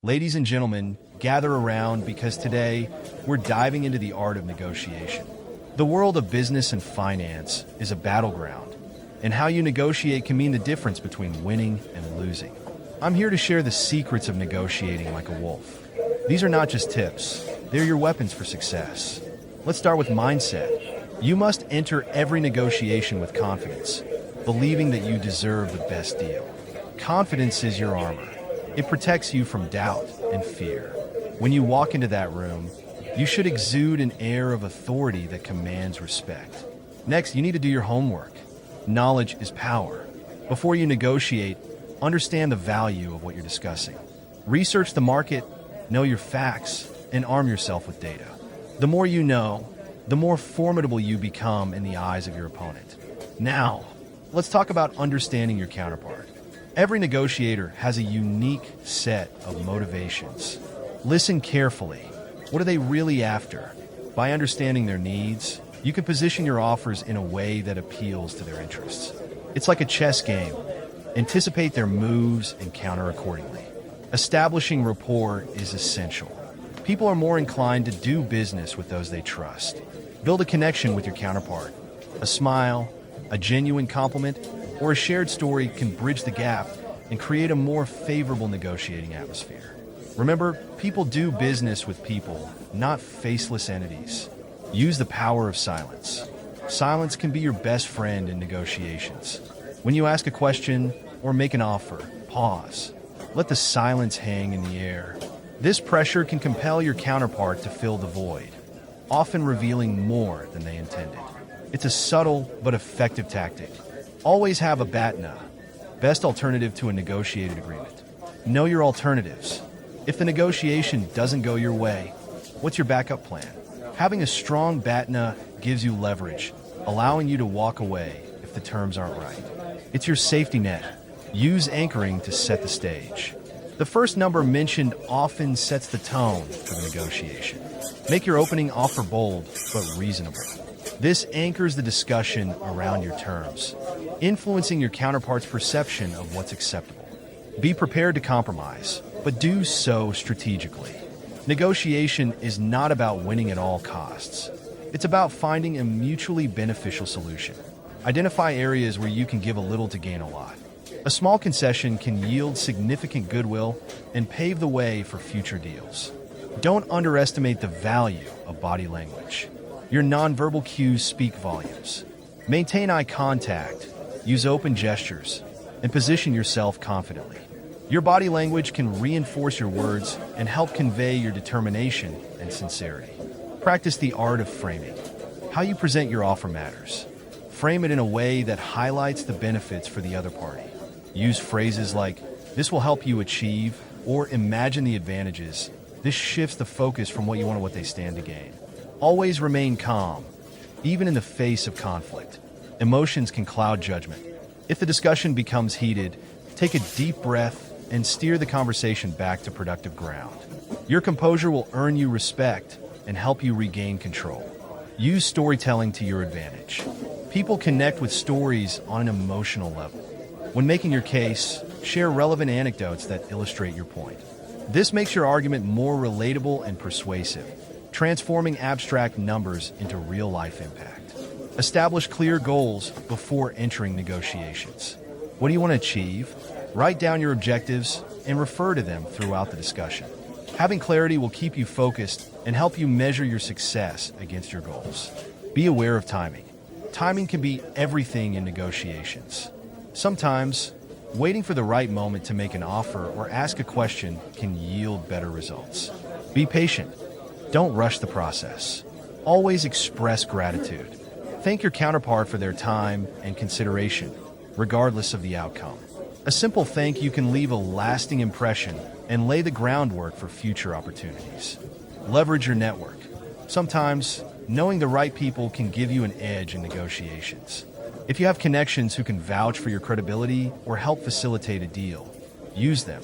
Ladies and gentlemen, gather around because today we're diving into the art of negotiation. The world of business and finance is a battleground, and how you negotiate can mean the difference between winning and losing. I'm here to share the secrets of negotiating like a wolf. These are not just tips, they're your weapons for success. Let's start with mindset. You must enter every negotiation with confidence, believing that you deserve the best deal. Confidence is your armor. It protects you from doubt and fear. When you walk into that room, you should exude an air of authority that commands respect. Next, you need to do your homework. Knowledge is power. Before you negotiate, understand the value of what you're discussing. Research the market, know your facts, and arm yourself with data. The more you know, the more formidable you become in the eyes of your opponent. Now, let's talk about understanding your counterpart. Every negotiator has a unique set of motivations. Listen carefully. What are they really after? By understanding their needs, you can position your offers in a way that appeals to their interests. It's like a chess game. Anticipate their moves and counter accordingly. Establishing rapport is essential. People are more inclined to do business with those they trust. Build a connection with your counterpart. A smile, a genuine compliment, or a shared story can bridge the gap and create a more favorable negotiating atmosphere. Remember, people do business with people, not faceless entities. Use the power of silence. Silence can be your best friend in negotiations. When you ask a question or make an offer, pause. Let the silence hang in the air. This pressure can compel your counterpart to fill the void, often revealing more than they intended. It's a subtle but effective tactic. Always have a BATNA, best alternative to a negotiated agreement. Know your alternatives. If the negotiation doesn't go your way, what's your backup plan? Having a strong BATNA gives you leverage, allowing you to walk away if the terms aren't right. It's your safety net. Use anchoring to set the stage. The first number mentioned often sets the tone for the negotiation. Make your opening offer bold but reasonable. This anchors the discussion around your terms, influencing your counterpart's perception of what's acceptable. Be prepared to compromise, but do so strategically. Negotiation is not about winning at all costs. It's about finding a mutually beneficial solution. Identify areas where you can give a little to gain a lot. A small concession can yield significant goodwill and pave the way for future deals. Don't underestimate the value of body language. Your nonverbal cues speak volumes. Maintain eye contact, use open gestures, and position yourself confidently. Your body language can reinforce your words and help convey your determination and sincerity. Practice the art of framing. How you present your offer matters. Frame it in a way that highlights the benefits for the other party. Use phrases like, "This will help you achieve," or "imagine the advantages." This shifts the focus from what you want to what they stand to gain. Always remain calm, even in the face of conflict. Emotions can cloud judgment. If the discussion becomes heated, take a deep breath and steer the conversation back to productive ground. Your composure will earn you respect and help you regain control. Use storytelling to your advantage. People connect with stories on an emotional level. When making your case, share relevant anecdotes that illustrate your point. This makes your argument more relatable and persuasive, transforming abstract numbers into real-life impact. Establish clear goals before entering negotiations. What do you want to achieve? Write down your objectives and refer to them throughout the discussion. Having clarity will keep you focused and help you measure your success against your goals. Be aware of timing. Timing can be everything in negotiations. Sometimes, waiting for the right moment to make an offer or ask a question can yield better results. Be patient. Don't rush the process. Always express gratitude. Thank your counterpart for their time and consideration, regardless of the outcome. A simple thank you can leave a lasting impression and lay the groundwork for future opportunities. Leverage your network. Sometimes, knowing the right people can give you an edge in negotiations. If you have connections who can vouch for your credibility or help facilitate a deal, use them.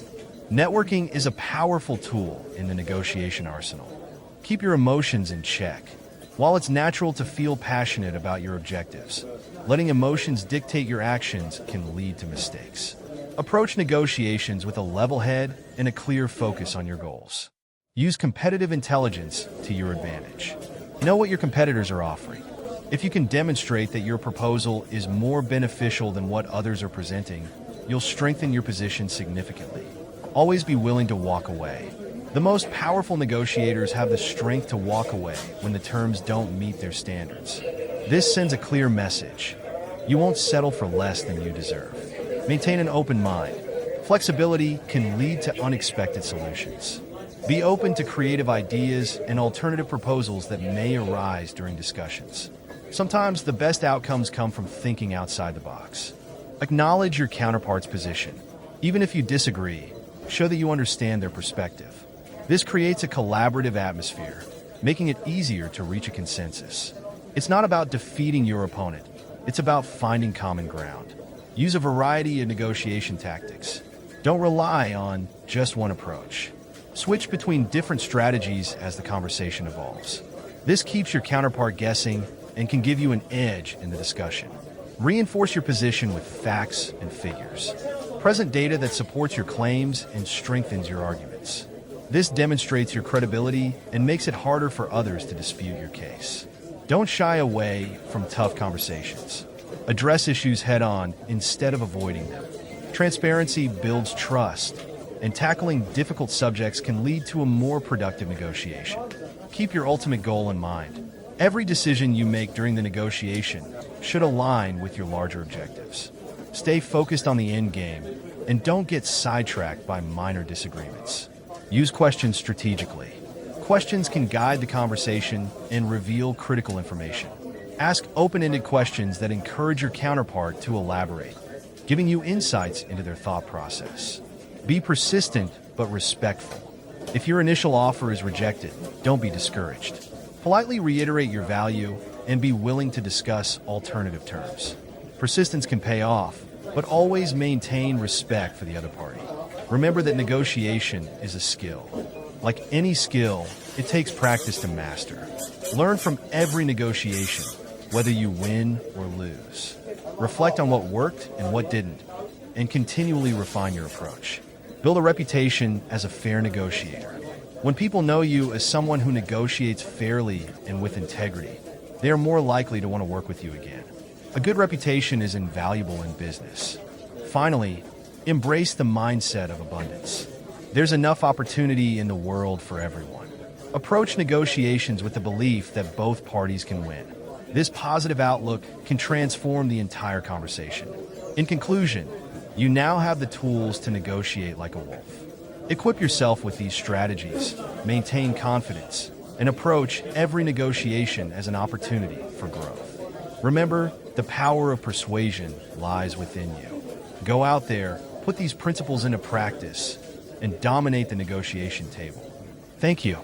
Networking is a powerful tool in the negotiation arsenal. Keep your emotions in check. While it's natural to feel passionate about your objectives, letting emotions dictate your actions can lead to mistakes. Approach negotiations with a level head and a clear focus on your goals. Use competitive intelligence to your advantage. Know what your competitors are offering. If you can demonstrate that your proposal is more beneficial than what others are presenting, you'll strengthen your position significantly. Always be willing to walk away. The most powerful negotiators have the strength to walk away when the terms don't meet their standards. This sends a clear message. You won't settle for less than you deserve. Maintain an open mind. Flexibility can lead to unexpected solutions. Be open to creative ideas and alternative proposals that may arise during discussions. Sometimes the best outcomes come from thinking outside the box. Acknowledge your counterpart's position. Even if you disagree, show that you understand their perspective. This creates a collaborative atmosphere, making it easier to reach a consensus. It's not about defeating your opponent. It's about finding common ground. Use a variety of negotiation tactics. Don't rely on just one approach. Switch between different strategies as the conversation evolves. This keeps your counterpart guessing and can give you an edge in the discussion. Reinforce your position with facts and figures. Present data that supports your claims and strengthens your arguments. This demonstrates your credibility and makes it harder for others to dispute your case. Don't shy away from tough conversations. Address issues head-on instead of avoiding them. Transparency builds trust, and tackling difficult subjects can lead to a more productive negotiation. Keep your ultimate goal in mind. Every decision you make during the negotiation should align with your larger objectives. Stay focused on the end game, and don't get sidetracked by minor disagreements. Use questions strategically. Questions can guide the conversation and reveal critical information. Ask open-ended questions that encourage your counterpart to elaborate, giving you insights into their thought process. Be persistent but respectful. If your initial offer is rejected, don't be discouraged. Politely reiterate your value and be willing to discuss alternative terms. Persistence can pay off, but always maintain respect for the other party. Remember that negotiation is a skill. Like any skill, it takes practice to master. Learn from every negotiation, whether you win or lose. Reflect on what worked and what didn't, and continually refine your approach. Build a reputation as a fair negotiator. When people know you as someone who negotiates fairly and with integrity, they are more likely to want to work with you again. A good reputation is invaluable in business. Finally, embrace the mindset of abundance. There's enough opportunity in the world for everyone. Approach negotiations with the belief that both parties can win. This positive outlook can transform the entire conversation. In conclusion, you now have the tools to negotiate like a wolf. Equip yourself with these strategies, maintain confidence, and approach every negotiation as an opportunity for growth. Remember, the power of persuasion lies within you. Go out there, put these principles into practice, and dominate the negotiation table. Thank you.